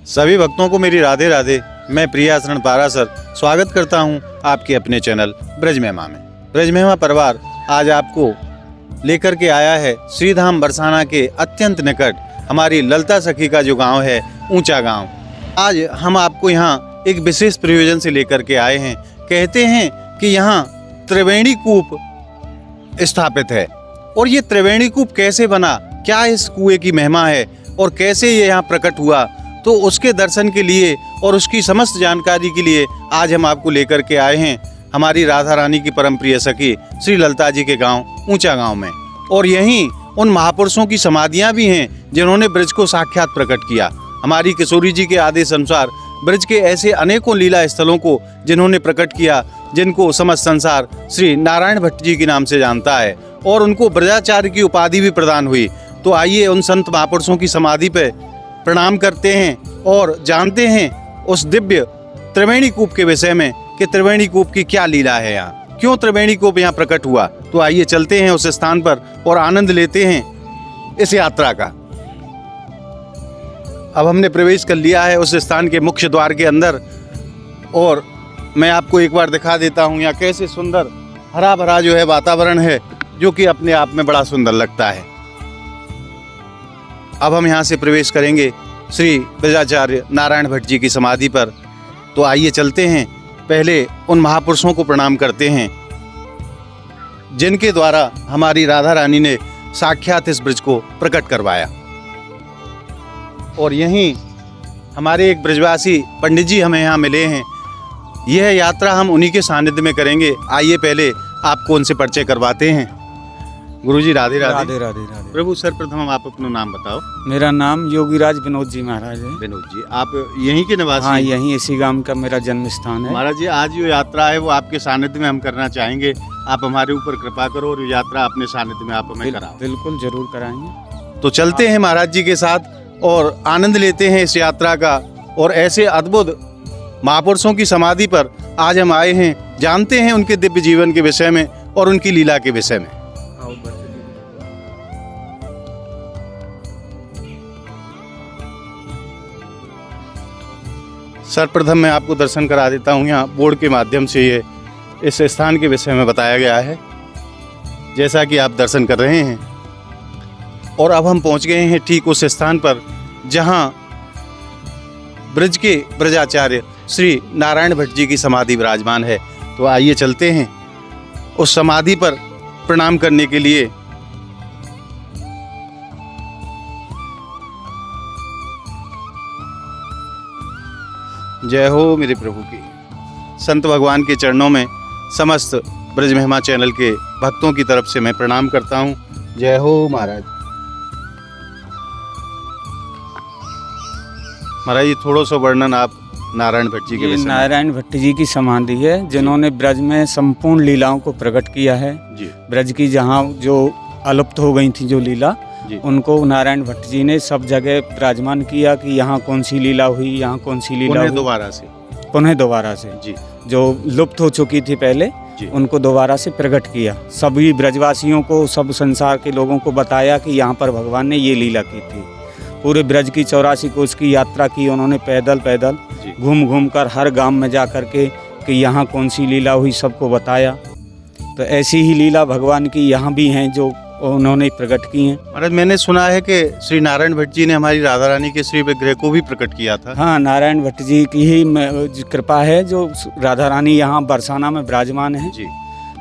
सभी भक्तों को मेरी राधे राधे। मैं प्रिया शरण पारासर स्वागत करता हूं आपके अपने चैनल ब्रज महिमा में। ब्रज महिमा परिवार आज आपको लेकर के आया है श्रीधाम बरसाना के अत्यंत निकट हमारी ललता सखी का जो गांव है, ऊंचा गांव। आज हम आपको यहां एक विशेष प्रयोजन से लेकर के आए हैं। कहते हैं कि यहाँ त्रिवेणी कूप स्थापित है और ये त्रिवेणी कूप कैसे बना, क्या इस कुएं की महिमा है और कैसे ये यहाँ प्रकट हुआ, तो उसके दर्शन के लिए और उसकी समस्त जानकारी के लिए आज हम आपको लेकर के आए हैं हमारी राधा रानी की परम प्रिय सखी श्री ललता जी के गांव, ऊंचा गांव में। और यहीं उन महापुरुषों की समाधियां भी हैं जिन्होंने ब्रज को साक्षात प्रकट किया। हमारी किशोरी जी के आदेश अनुसार ब्रज के ऐसे अनेकों लीला स्थलों को जिन्होंने प्रकट किया, जिनको समस्त संसार श्री नारायण भट्ट जी के नाम से जानता है और उनको ब्रजाचार्य की उपाधि भी प्रदान हुई। तो आइए उन संत महापुरुषों की समाधि पे प्रणाम करते हैं और जानते हैं उस दिव्य त्रिवेणी कूप के विषय में कि त्रिवेणी कूप की क्या लीला है, यहाँ क्यों त्रिवेणी कूप यहाँ प्रकट हुआ। तो आइए चलते हैं उस स्थान पर और आनंद लेते हैं इस यात्रा का। अब हमने प्रवेश कर लिया है उस स्थान के मुख्य द्वार के अंदर और मैं आपको एक बार दिखा देता हूँ यहाँ कैसे सुंदर हरा भरा जो है वातावरण है, जो कि अपने आप में बड़ा सुंदर लगता है। अब हम यहाँ से प्रवेश करेंगे श्री ब्रजाचार्य नारायण भट्ट जी की समाधि पर। तो आइए चलते हैं, पहले उन महापुरुषों को प्रणाम करते हैं जिनके द्वारा हमारी राधा रानी ने साक्षात इस ब्रज को प्रकट करवाया। और यहीं हमारे एक ब्रजवासी पंडित जी हमें यहाँ मिले हैं। यह यात्रा हम उन्हीं के सानिध्य में करेंगे। आइए पहले आपको उनसे परिचय करवाते हैं। गुरुजी राधे राधे। राधे राधे राधे। प्रभु सर्वप्रथम आप अपना नाम बताओ। मेरा नाम योगीराज विनोद जी महाराज है। विनोद जी, आप यहीं के निवासी? हाँ, यहीं इसी गांव का मेरा जन्म स्थान है। महाराज जी, आज जो यात्रा है वो आपके सानिध्य में हम करना चाहेंगे। आप हमारे ऊपर कृपा करो और यात्रा अपने सानिध्य में आप हमें कराओ। बिल्कुल जरूर कराएंगे। तो चलते हैं महाराज जी के साथ और आनंद लेते हैं इस यात्रा का। और ऐसे अद्भुत महापुरुषों की समाधि पर आज हम आए हैं, जानते हैं उनके दिव्य जीवन के विषय में और उनकी लीला के विषय में। सर्वप्रथम मैं आपको दर्शन करा देता हूँ। यहाँ बोर्ड के माध्यम से ये इस स्थान के विषय में बताया गया है, जैसा कि आप दर्शन कर रहे हैं। और अब हम पहुँच गए हैं ठीक उस स्थान पर जहाँ ब्रज के ब्रजाचार्य श्री नारायण भट्ट जी की समाधि विराजमान है। तो आइए चलते हैं उस समाधि पर प्रणाम करने के लिए। जय हो मेरे प्रभु की। संत भगवान के चरणों में समस्त ब्रज महिमा चैनल के भक्तों की तरफ से मैं प्रणाम करता हूँ। जय हो महाराज। महाराज, थोड़ा सा वर्णन आप नारायण भट्ट जी के विषय में। नारायण भट्ट जी की समाधि है जिन्होंने ब्रज में संपूर्ण लीलाओं को प्रकट किया है जी। ब्रज की जहाँ जो अलुप्त हो गई थी जो लीला, उनको नारायण भट्ट जी ने सब जगह विराजमान किया कि यहाँ कौन सी लीला हुई, यहाँ कौन सी लीला हुई। पुनः दोबारा से जी, जो लुप्त हो चुकी थी पहले जी, उनको दोबारा से प्रकट किया। सभी ब्रजवासियों को, सब संसार के लोगों को बताया कि यहाँ पर भगवान ने ये लीला की थी। पूरे ब्रज की 84 कोस की यात्रा की उन्होंने, पैदल पैदल घूम घूम कर हर गांव में जा कर के कि यहाँ कौन सी लीला हुई सबको बताया। तो ऐसी ही लीला भगवान की यहाँ भी हैं जो उन्होंने प्रकट की हैं। महाराज, मैंने सुना है कि श्री नारायण भट्ट जी ने हमारी राधा रानी के श्री विग्रह को भी प्रकट किया था। हाँ, नारायण भट्ट जी की ही कृपा है जो राधा रानी यहाँ बरसाना में विराजमान है जी।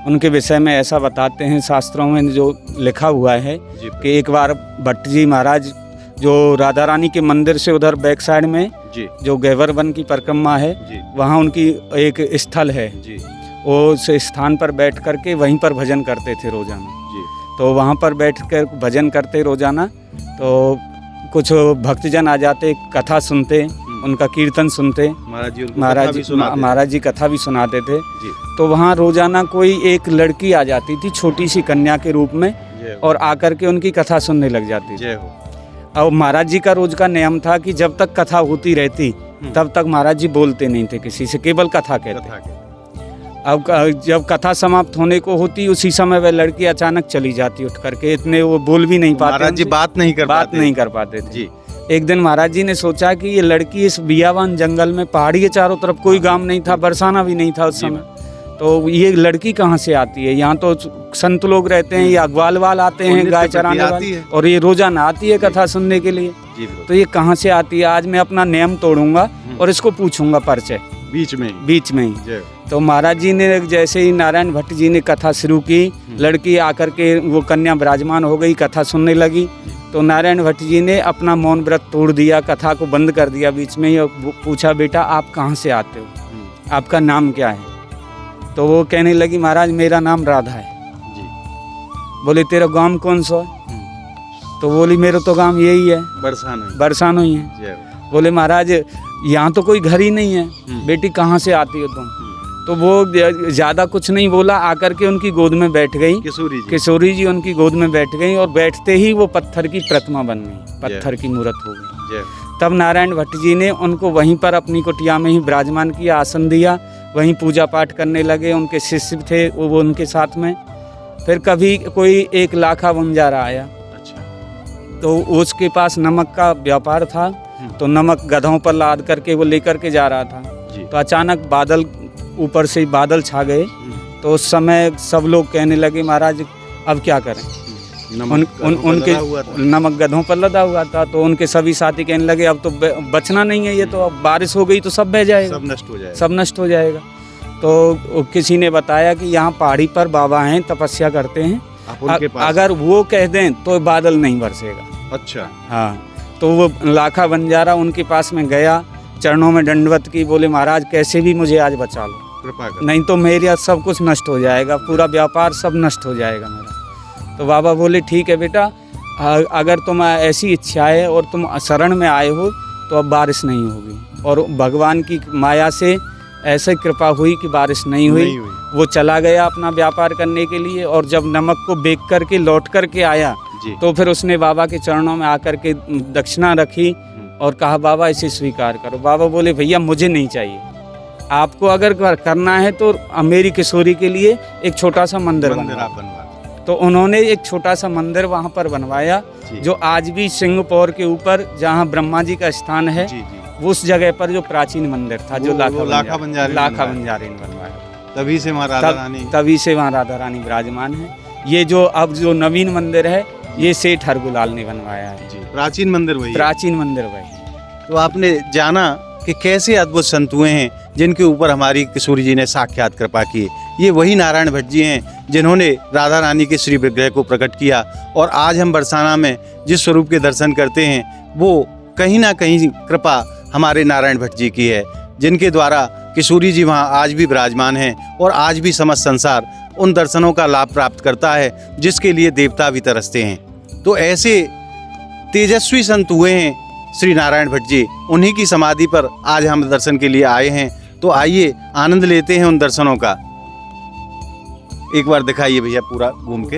उनके विषय में ऐसा बताते हैं शास्त्रों में जो लिखा हुआ है कि एक बार भट्ट जी महाराज जो राधा रानी के मंदिर से उधर बैक साइड में जी, जो गैवर वन की परिक्रमा है जी, वहाँ उनकी एक स्थल है जी। वो उस स्थान पर बैठ कर के वहीं पर भजन करते थे रोजाना जी। तो वहाँ पर बैठ कर भजन करते रोजाना, तो कुछ भक्तजन आ जाते, कथा सुनते, उनका कीर्तन सुनते। महाराज जी कथा भी सुनाते थे जी। तो वहाँ रोजाना कोई एक लड़की आ जाती थी छोटी सी कन्या के रूप में और आकर के उनकी कथा सुनने लग जाती थी। और महाराज जी का रोज का नियम था कि जब तक कथा होती रहती तब तक महाराज जी बोलते नहीं थे किसी से, केवल कथा कहते। अब जब कथा समाप्त होने को होती उसी समय वह लड़की अचानक चली जाती उठ करके, इतने वो बोल भी नहीं पाते, महाराज जी बात नहीं कर पाते थे जी। एक दिन महाराज जी ने सोचा कि ये लड़की इस बियावान जंगल में, पहाड़ी के चारों तरफ कोई गांव नहीं था, बरसाना भी नहीं था उस समय, तो ये लड़की कहाँ से आती है? यहाँ तो संत लोग रहते हैं या ग्वाल वाल आते हैं गाय चराने वाले, और ये रोजाना आती है कथा सुनने के लिए, तो ये कहाँ से आती है? आज मैं अपना नियम तोड़ूंगा और इसको पूछूंगा परिचय बीच में ही। तो महाराज जी ने जैसे ही नारायण भट्ट जी ने कथा शुरू की, लड़की आकर के वो कन्या विराजमान हो गई, कथा सुनने लगी, तो नारायण भट्ट जी ने अपना मौन व्रत तोड़ दिया, कथा को बंद कर दिया बीच में ही, और पूछा बेटा आप कहाँ से आते हो, आपका नाम क्या है? तो वो कहने लगी महाराज मेरा नाम राधा है। बोले तेरा गांव कौन सा है? तो बोली मेरा तो गांव यही है, बरसानो ही है। बोले महाराज यहाँ तो कोई घर ही नहीं है, बेटी कहाँ से आती हो तुम? तो वो ज़्यादा कुछ नहीं बोला, आकर के उनकी गोद में बैठ गई, किशोरी जी उनकी गोद में बैठ गई, और बैठते ही वो पत्थर की प्रतिमा बन गई, पत्थर की मूर्त हो गई। तब नारायण भट्ट जी ने उनको वहीं पर अपनी कुटिया में ही विराजमान किया, आसन दिया, वहीं पूजा पाठ करने लगे। उनके शिष्य थे वो उनके साथ में। फिर कभी कोई एक लाखा बंजारा आया, तो उसके पास नमक का व्यापार था, तो नमक गधों पर लाद करके वो लेकर के जा रहा था। तो अचानक बादल, ऊपर से बादल छा गए, तो उस समय सब लोग कहने लगे महाराज अब क्या करें? उनके नमक गधों पर लदा हुआ था, तो उनके सभी साथी कहने लगे अब तो बचना नहीं है, ये तो अब बारिश हो गई तो सब बह जाएगा, सब नष्ट हो जाएगा। तो किसी ने बताया कि यहाँ पहाड़ी पर बाबा हैं, तपस्या करते हैं, अगर वो कह दें तो बादल नहीं बरसेगा। अच्छा, हाँ। तो वो लाखा बंजारा उनके पास में गया, चरणों में दंडवत की, बोले महाराज कैसे भी मुझे आज बचा लो, नहीं तो मेरे सब कुछ नष्ट हो जाएगा, पूरा व्यापार सब नष्ट हो जाएगा मेरा। तो बाबा बोले ठीक है बेटा, अगर तुम ऐसी इच्छा है और तुम शरण में आए हो तो अब बारिश नहीं होगी। और भगवान की माया से ऐसे कृपा हुई कि बारिश नहीं हुई। वो चला गया अपना व्यापार करने के लिए, और जब नमक को बेच करके लौट करके आया तो फिर उसने बाबा के चरणों में आकर के दक्षिणा रखी और कहा बाबा इसे स्वीकार करो। बाबा बोले भैया मुझे नहीं चाहिए, आपको अगर करना है तो मेरी किशोरी के लिए एक छोटा सा मंदिर बनवा। तो उन्होंने एक छोटा सा मंदिर वहाँ पर बनवाया, जो आज भी सिंहपुर के ऊपर जहाँ ब्रह्मा जी का स्थान है, उस जगह पर जो प्राचीन मंदिर था, जो लाखा बंजारी ने बनवाया। तभी से वहाँ राधा रानी विराजमान है। ये जो अब जो नवीन मंदिर है, ये सेठ हरगुलाल ने बनवाया है। प्राचीन मंदिर वही। तो आपने जाना कि कैसे अद्भुत संत हुए हैं जिनके ऊपर हमारी किशोरी जी ने साक्षात कृपा की। ये वही नारायण भट्ट जी हैं जिन्होंने राधा रानी के श्री विग्रह को प्रकट किया, और आज हम बरसाना में जिस स्वरूप के दर्शन करते हैं वो कहीं ना कहीं कृपा हमारे नारायण भट्ट जी की है, जिनके द्वारा किशोरी जी वहाँ आज भी विराजमान हैं, और आज भी समस्त संसार उन दर्शनों का लाभ प्राप्त करता है जिसके लिए देवता भी तरसते हैं। तो ऐसे तेजस्वी संत हुए हैं श्री नारायण भट्ट जी, उन्हीं की समाधि पर आज हम दर्शन के लिए आए हैं। तो आइए आनंद लेते हैं उन दर्शनों का। एक बार दिखाइए भैया पूरा घूम के।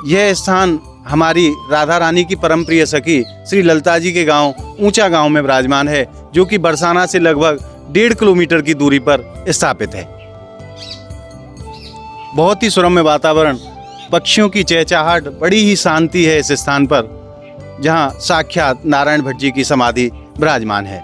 यह स्थान हमारी राधा रानी की परम प्रिय सखी श्री ललिता जी के गांव ऊंचा गांव में विराजमान है, जो कि बरसाना से लगभग 1.5 किलोमीटर की दूरी पर स्थित है। बहुत ही सुरम्य वातावरण, पक्षियों की चहचहाहट, बड़ी ही शांति है इस स्थान पर, जहां साक्षात नारायण भट्ट जी की समाधि विराजमान है।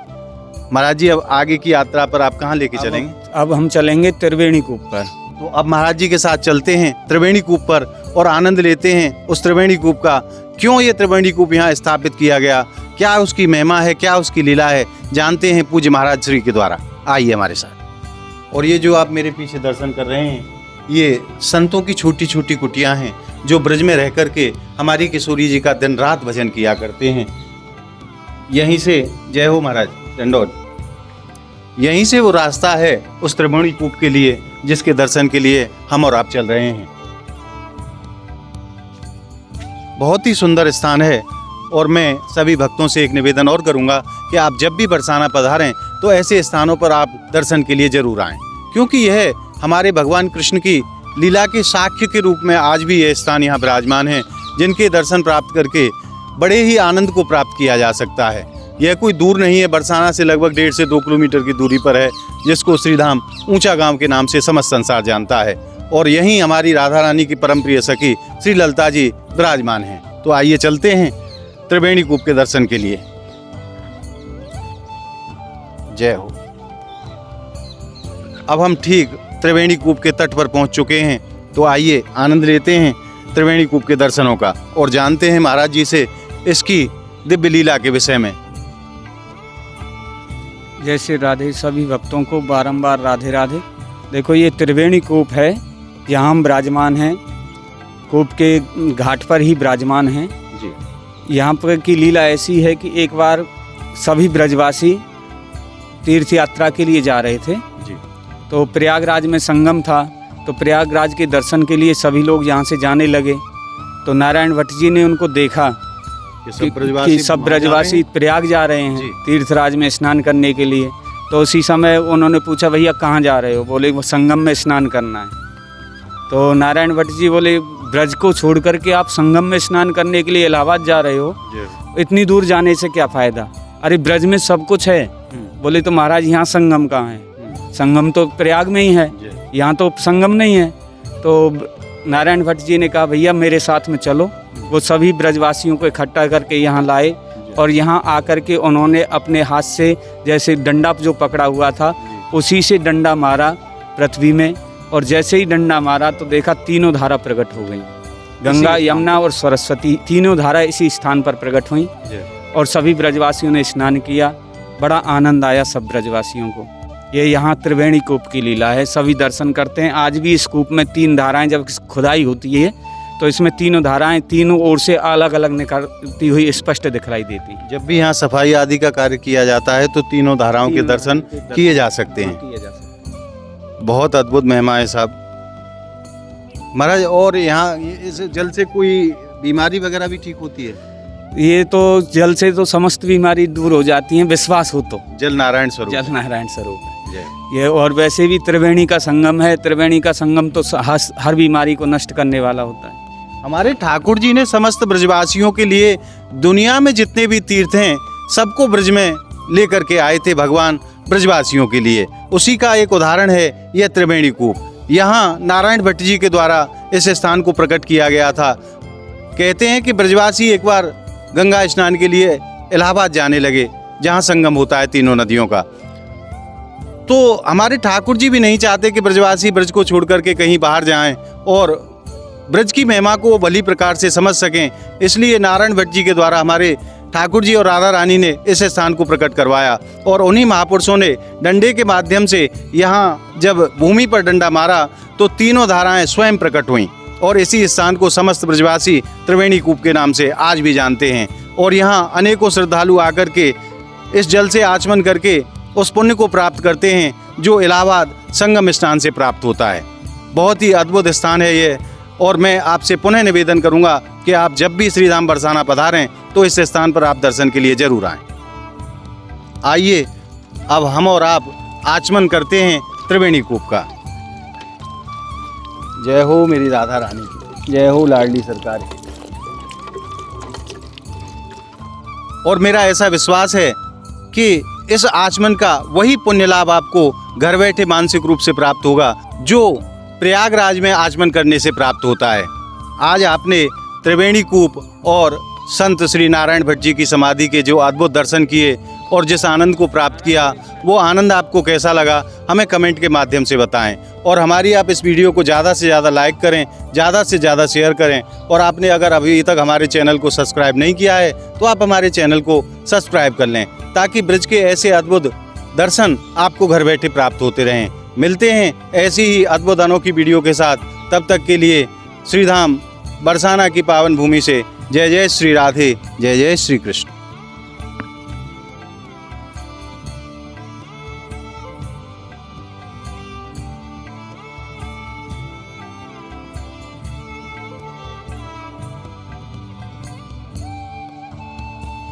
महाराज जी अब आगे की यात्रा पर आप कहाँ लेके चलेंगे? अब हम चलेंगे त्रिवेणी कूप पर। तो अब महाराज जी के साथ चलते हैं त्रिवेणी कूप पर और आनंद लेते हैं उस त्रिवेणी कूप का। क्यों ये त्रिवेणी कूप यहाँ स्थापित किया गया, क्या उसकी महिमा है, क्या उसकी लीला है, जानते हैं पूज्य महाराज श्री के द्वारा। आइए हमारे साथ। और ये जो आप मेरे पीछे दर्शन कर रहे हैं, ये संतों की छोटी छोटी कुटियाँ हैं जो ब्रज में रह कर के हमारी किशोरी जी का दिन रात भजन किया करते हैं। यहीं से, जय हो महाराज, दंडोत, यहीं से वो रास्ता है उस त्रिवेणी कूप के लिए, जिसके दर्शन के लिए हम और आप चल रहे हैं। बहुत ही सुंदर स्थान है, और मैं सभी भक्तों से एक निवेदन और करूंगा कि आप जब भी बरसाना पधारें तो ऐसे स्थानों पर आप दर्शन के लिए जरूर आएं, क्योंकि यह हमारे भगवान कृष्ण की लीला के साक्ष्य के रूप में आज भी ये स्थान यहाँ विराजमान है, जिनके दर्शन प्राप्त करके बड़े ही आनंद को प्राप्त किया जा सकता है। यह कोई दूर नहीं है, बरसाना से लगभग 1.5 से 2 किलोमीटर की दूरी पर है, जिसको श्रीधाम ऊंचा गांव के नाम से समस्त संसार जानता है। और यहीं हमारी राधा रानी की परम प्रिय सखी श्री ललिता जी विराजमान हैं। तो आइए चलते हैं त्रिवेणी कूप के दर्शन के लिए। जय हो। अब हम ठीक त्रिवेणी कूप के तट पर पहुंच चुके हैं, तो आइए आनंद लेते हैं त्रिवेणी कूप के दर्शनों का और जानते हैं महाराज जी से इसकी दिव्य लीला के विषय में। जय श्री राधे। सभी भक्तों को बारंबार राधे राधे। देखो ये त्रिवेणी कूप है, यहाँ हम विराजमान हैं, कूप के घाट पर ही विराजमान हैं जी। यहाँ पर की लीला ऐसी है कि एक बार सभी ब्रजवासी तीर्थ यात्रा के लिए जा रहे थे जी। तो प्रयागराज में संगम था, तो प्रयागराज के दर्शन के लिए सभी लोग यहाँ से जाने लगे। तो नारायण भट्ट जी ने उनको देखा कि सब ब्रजवासी प्रयाग जा रहे हैं तीर्थराज में स्नान करने के लिए। तो उसी समय उन्होंने पूछा भैया कहाँ जा रहे हो? बोले वो संगम में स्नान करना है। तो नारायण भट्ट जी बोले ब्रज को छोड़ करके आप संगम में स्नान करने के लिए इलाहाबाद जा रहे हो, इतनी दूर जाने से क्या फ़ायदा? अरे ब्रज में सब कुछ है। बोले तो महाराज यहाँ संगम कहाँ है? संगम तो प्रयाग में ही है, यहाँ तो संगम नहीं है। तो नारायण भट्ट जी ने कहा भैया मेरे साथ में चलो। वो सभी ब्रजवासियों को इकट्ठा करके यहाँ लाए और यहाँ आकर के उन्होंने अपने हाथ से जैसे डंडा जो पकड़ा हुआ था उसी से डंडा मारा पृथ्वी में, और जैसे ही डंडा मारा तो देखा तीनों धारा प्रकट हो गई। गंगा, यमुना और सरस्वती तीनों धारा इसी स्थान पर प्रकट हुई और सभी ब्रजवासियों ने स्नान किया। बड़ा आनंद आया सब ब्रजवासियों को। ये यहाँ त्रिवेणी कूप की लीला है, सभी दर्शन करते हैं। आज भी इस कूप में 3 धाराएं जब खुदाई होती है तो इसमें तीनों धाराएं तीनों ओर से अलग अलग निकलती हुई स्पष्ट दिखलाई देती हैं। जब भी यहाँ सफाई आदि का कार्य किया जाता है तो तीनों धाराओं के दर्शन किए जा सकते हैं। बहुत अद्भुत महिमा है साहब महाराज। और यहाँ इस जल से कोई बीमारी वगैरह भी ठीक होती है? ये तो जल से तो समस्त बीमारी दूर हो जाती हैं, विश्वास हो तो। जल नारायण स्वरूप, जल नारायण स्वरूप है ये। और वैसे भी त्रिवेणी का संगम है, त्रिवेणी का संगम तो हर बीमारी को नष्ट करने वाला होता है। हमारे ठाकुर जी ने समस्त ब्रजवासियों के लिए दुनिया में जितने भी तीर्थ हैं सबको ब्रज में लेकर के आए थे भगवान ब्रजवासियों के लिए। उसी का एक उदाहरण है यह त्रिवेणी कूप। यहाँ नारायण भट्ट जी के द्वारा इस स्थान को प्रकट किया गया था। कहते हैं कि ब्रजवासी एक बार गंगा स्नान के लिए इलाहाबाद जाने लगे जहाँ संगम होता है तीनों नदियों का। तो हमारे ठाकुर जी भी नहीं चाहते कि ब्रजवासी ब्रज को छोड़ करके कहीं बाहर जाएं और ब्रज की महिमा को भली प्रकार से समझ सकें। इसलिए नारायण भट्ट जी के द्वारा हमारे ठाकुर जी और राधा रानी ने इस स्थान को प्रकट करवाया और उन्हीं महापुरुषों ने डंडे के माध्यम से यहाँ जब भूमि पर डंडा मारा तो तीनों धाराएं स्वयं प्रकट हुईं और इसी स्थान को समस्त ब्रजवासी त्रिवेणी कूप के नाम से आज भी जानते हैं। और यहाँ अनेकों श्रद्धालु आकर के इस जल से आचमन करके उस पुण्य को प्राप्त करते हैं जो इलाहाबाद संगम स्नान से प्राप्त होता है। बहुत ही अद्भुत स्थान है ये। और मैं आपसे पुनः निवेदन करूंगा कि आप जब भी श्रीधाम बरसाना पधारें तो इस स्थान पर आप दर्शन के लिए जरूर आएं। आइए अब हम और आप आचमन करते हैं त्रिवेणी कूप का। जय हो मेरी राधा रानी की, जय हो लाडली सरकार की। और मेरा ऐसा विश्वास है कि इस आचमन का वही पुण्य लाभ आपको घर बैठे मानसिक रूप से प्राप्त होगा जो प्रयागराज में आचमन करने से प्राप्त होता है। आज आपने त्रिवेणी कूप और संत श्री नारायण भट्ट जी की समाधि के जो अद्भुत दर्शन किए और जिस आनंद को प्राप्त किया वो आनंद आपको कैसा लगा हमें कमेंट के माध्यम से बताएं। और हमारी आप इस वीडियो को ज़्यादा से ज़्यादा लाइक करें, ज़्यादा से ज़्यादा शेयर करें। और आपने अगर अभी तक हमारे चैनल को सब्सक्राइब नहीं किया है तो आप हमारे चैनल को सब्सक्राइब कर लें ताकि ब्रज के ऐसे अद्भुत दर्शन आपको घर बैठे प्राप्त होते रहें। मिलते हैं ऐसी ही अद्भुत अनोखी वीडियो के साथ। तब तक के लिए श्रीधाम बरसाना की पावन भूमि से जय जय श्री राधे, जय जय श्री कृष्ण।